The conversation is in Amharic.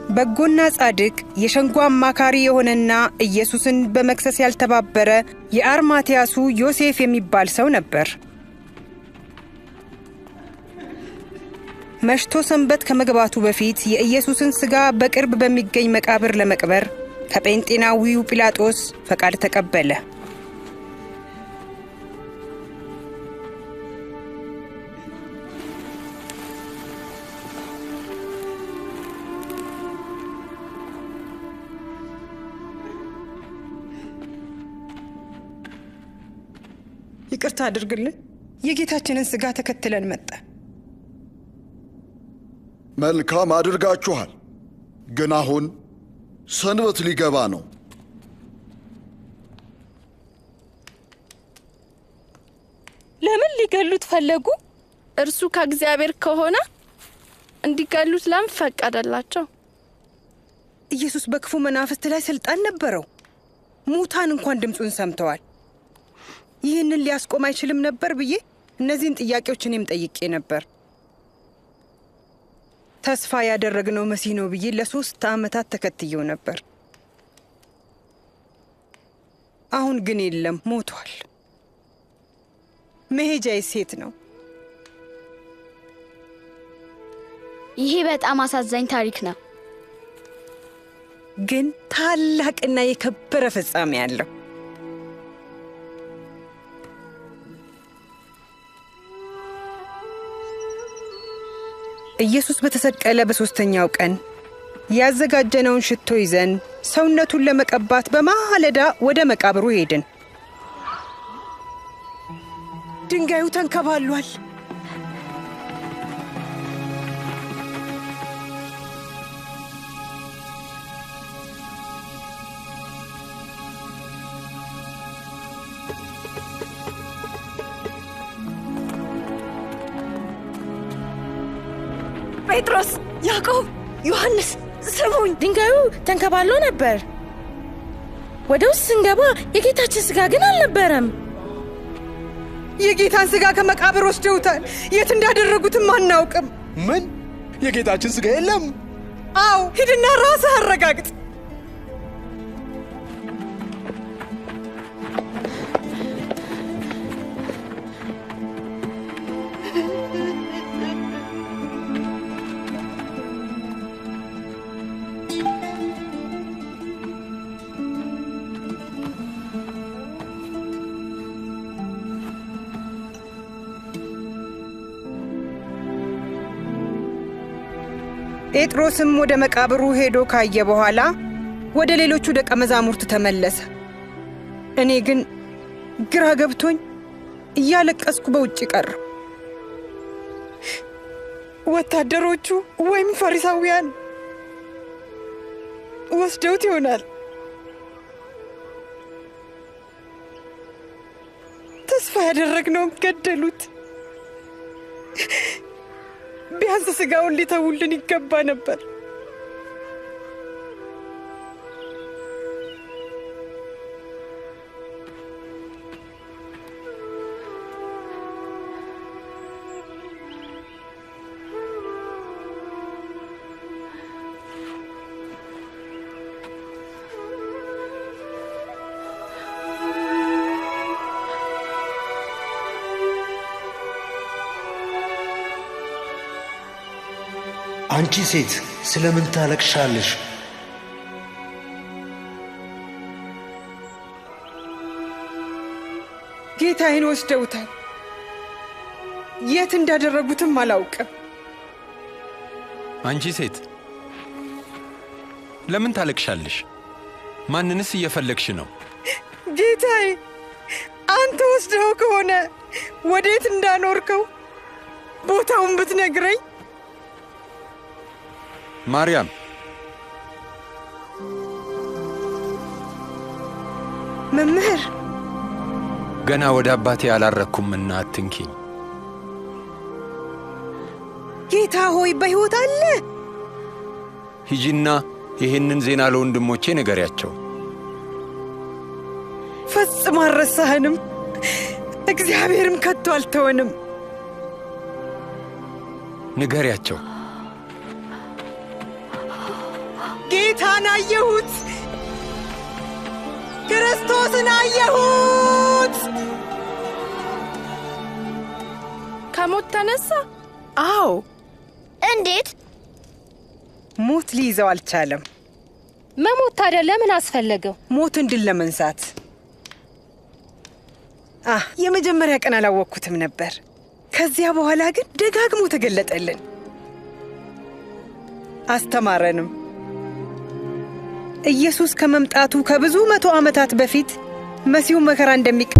በጎና ጻድቅ የሸንጎ አማካሪ የሆነና ኢየሱስን በመክሰስ ያልተባበረ የአርማትያሱ ዮሴፍ የሚባል ሰው ነበር። መሽቶ ሰንበት ከመግባቱ በፊት የኢየሱስን ሥጋ በቅርብ በሚገኝ መቃብር ለመቅበር ከጴንጤናዊው ጲላጦስ ፈቃድ ተቀበለ። ይቅርታ አድርግልን፣ የጌታችንን ሥጋ ተከትለን መጣ። መልካም አድርጋችኋል። ግን አሁን ሰንበት ሊገባ ነው። ለምን ሊገሉት ፈለጉ? እርሱ ከእግዚአብሔር ከሆነ እንዲገሉት ለምን ፈቀደላቸው? ኢየሱስ በክፉ መናፍስት ላይ ሥልጣን ነበረው። ሙታን እንኳን ድምፁን ሰምተዋል። ይህንን ሊያስቆም አይችልም ነበር ብዬ እነዚህን ጥያቄዎች እኔም ጠይቄ ነበር። ተስፋ ያደረግነው መሲህ ነው ብዬ ለ3 ዓመታት ተከትየው ነበር። አሁን ግን የለም፣ ሞቷል። መሄጃዬ ሴት ነው። ይሄ በጣም አሳዛኝ ታሪክ ነው፣ ግን ታላቅና የከበረ ፍጻሜ አለው። ኢየሱስ በተሰቀለ በ3ኛው ቀን ያዘጋጀነውን ሽቶ ይዘን ሰውነቱን ለመቀባት በማለዳ ወደ መቃብሩ ሄድን። ድንጋዩ ተንከባሏል። ጴጥሮስ፣ ያዕቆብ፣ ዮሐንስ ስሙኝ! ድንጋዩ ተንከባሎ ነበር። ወደ ውስጥ ስንገባ የጌታችን ሥጋ ግን አልነበረም። የጌታን ሥጋ ከመቃብር ወስደውታል። የት እንዳደረጉትም አናውቅም። ምን? የጌታችን ሥጋ የለም? አዎ፣ ሂድና ራስህ አረጋግጥ። ጴጥሮስም ወደ መቃብሩ ሄዶ ካየ በኋላ ወደ ሌሎቹ ደቀ መዛሙርት ተመለሰ። እኔ ግን ግራ ገብቶኝ እያለቀስኩ በውጭ ቀረሁ። ወታደሮቹ ወይም ፈሪሳውያን ወስደውት ይሆናል። ተስፋ ያደረግነውን ገደሉት። ቢያንስ ሥጋውን ሊተውልን ይገባ ነበር። አንቺ ሴት ስለምን ታለቅሻለሽ? ጌታዬን ወስደውታል። የት እንዳደረጉትም አላውቅም። አንቺ ሴት ለምን ታለቅሻለሽ? ማንንስ እየፈለግሽ ነው? ጌታዬ፣ አንተ ወስደው ከሆነ ወዴት እንዳኖርከው ቦታውን ብትነግረኝ። ማርያም! መምህር! ገና ወደ አባቴ አላረኩምና አትንኪኝ። ጌታ ሆይ በሕይወት አለ? ሂጂና ይህንን ዜና ለወንድሞቼ ንገሪያቸው። ፈጽሞ አልረሳህንም፣ እግዚአብሔርም ከቶ አልተወንም። ንገሪያቸው። ጌታን አየሁት! ክርስቶስን አየሁት! ከሞት ተነሳ? አዎ። እንዴት? ሞት ሊይዘው አልቻለም። መሞት ታዲያ ለምን አስፈለገው? ሞትን ድል ለመንሳት። የመጀመሪያ ቀን አላወቅኩትም ነበር። ከዚያ በኋላ ግን ደጋግሞ ተገለጠልን፣ አስተማረንም። ኢየሱስ ከመምጣቱ ከብዙ 100 ዓመታት በፊት መሲሁ መከራ እንደሚቀ